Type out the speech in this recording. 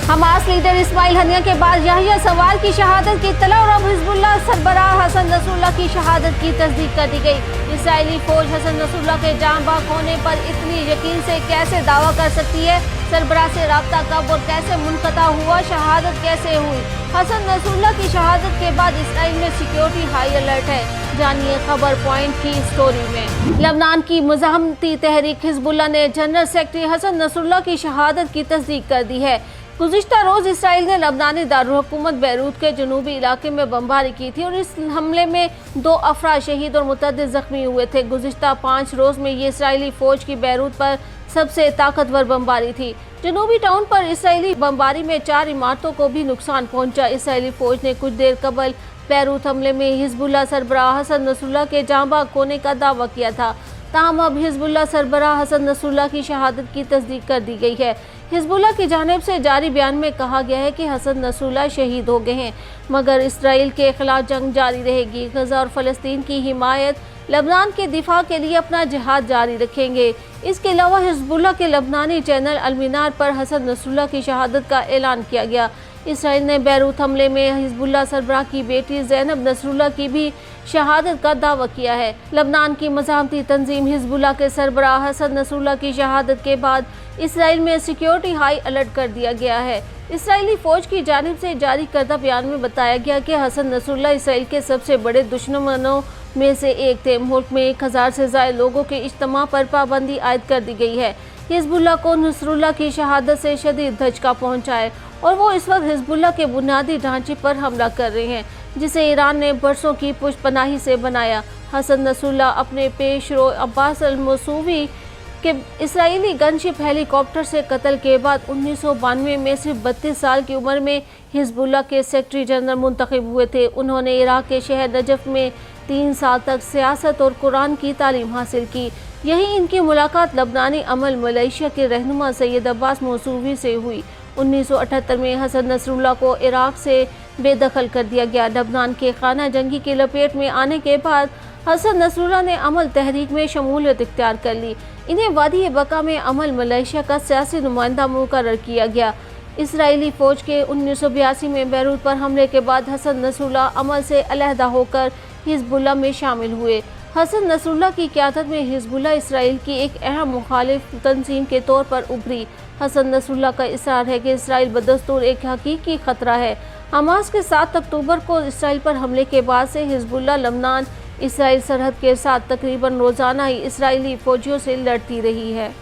Hamas leader Ismail Haniyeh के बाद याहिया सवार की शहादत की इत्तला और अब हिजबुल्लाह सरबराह हसन नसरुल्लाह की शहादत की तस्दीक कर दी गई। इसराइली फौज हसन नसरुल्लाह के जांबाज होने पर इतनी यकीन से कैसे दावा कर सकती है? सरबराह से राब्ता कब और कैसे मुनक़ता हुआ? शहादत कैसे हुई? हसन नसरुल्लाह की शहादत के बाद इसराइल में सिक्योरिटी हाई अलर्ट है। जानिए खबर पॉइंट की स्टोरी में। लबनान की मुज़ाहमती तहरीक हिजबुल्लाह ने जनरल सेक्रेटरी हसन नसरुल्लाह की शहादत की तस्दीक कर दी है। गुज़िश्ता रोज़ इसराइल ने लबनानी दारुल-हुकूमत बैरूत के जनूबी इलाके में बमबारी की थी और इस हमले में 2 अफराद शहीद और मुतअद्दिद ज़ख्मी हुए थे। गुज़िश्ता 5 रोज़ में ये इसराइली फ़ौज की बैरूत पर सबसे ताकतवर बमबारी थी। जनूबी टाउन पर इसराइली बमबारी में 4 इमारतों को भी नुकसान पहुंचा। इसराइली फ़ौज ने कुछ देर कबल बैरूत हमले में हिजबुल्लाह सरबराह हसन नसरुल्लाह के जांबाज होने का दावा किया था। ताहम अब हिजबुल्लाह सरबराह हसन नसरुल्लाह की शहादत की तस्दीक कर दी गई है। हिजबुल्लाह की जानिब से जारी बयान में कहा गया है कि हसन नसरुल्लाह शहीद हो गए हैं, मगर इसराइल के खिलाफ जंग जारी रहेगी। गजा और फ़लस्तीन की हिमायत, लबनान के दिफा के लिए अपना जिहाद जारी रखेंगे। इसके अलावा हिजबुल्लाह के लबनानी चैनल अलमिनार पर हसन नसरुल्लाह की शहादत का ऐलान किया गया। इसराइल ने बैरूत हमले में हिजबुल्लाह सरबराह की बेटी ज़ैनब नसरुल्लाह की भी शहादत का दावा किया है। लबनान की मज़ाहमती तंजीम हिजबुल्लाह के सरबराह हसन नसरुल्लाह की शहादत के बाद इसराइल में सिक्योरिटी हाई अलर्ट कर दिया गया है। इसराइली फ़ौज की जानिब से जारी करदा बयान में बताया गया कि हसन नसरुल्लाह इसराइल के सबसे बड़े दुश्मनों में से एक थे। मुल्क में 1000 से ज़ायद लोगों के इज्तिमा पर पाबंदी आयद कर दी गई है। हिजबुल्लाह को नसरुल्लाह की शहादत से शदीद धचका पहुंचा है और वो इस वक्त हिजबुल्लाह के बुनियादी ढांचे पर हमला कर रहे हैं, जिसे ईरान ने बरसों की पुष्पनाही से बनाया। हसन नसरुल्लाह अपने पेशरो अब्बास अल-मसूवी के इसराइली गनशिप हेलीकॉप्टर से कत्ल के बाद 1992 में सिर्फ 32 साल की उम्र में हिजबुल्लाह के सेक्रेटरी जनरल मुंतखब हुए थे। उन्होंने इराक के शहर नजफ में 3 साल तक सियासत और कुरान की तालीम हासिल की। यही इनकी मुलाकात लबनानी अमल मलेशिया के रहनुमा सैयद अब्बास मसूवी से हुई। 1978 में हसन नसरुल्लाह को इराक से बेदखल कर दिया गया। लबनान के खाना जंगी की लपेट में आने के बाद हसन नसरुल्लाह ने अमल तहरीक में शमूलियत इख्तियार कर ली। इन्हें वादी बका में अमल मलेशिया का सियासी नुमाइंदा मुकर्रर किया गया। इसराइली फ़ौज के 1982 में बैरूत पर हमले के बाद हसन नसरुल्लाह अमल से अलहदा होकर हिजबुल्लाह में शामिल हुए। हसन नसरुल्लाह की क़यादत में हिजबुल्लाह इसराइल की एक अहम मुखालिफ तंजीम के तौर पर उभरी। हसन नसरुल्लाह का इसरार है कि इसराइल बदस्तूर एक हकीकी खतरा है। हमास के 7 अक्टूबर को इसराइल पर हमले के बाद से हिजबुल्लाह लबनान इसराइल सरहद के साथ तकरीबन रोज़ाना ही इसराइली फ़ौजियों से लड़ती रही है।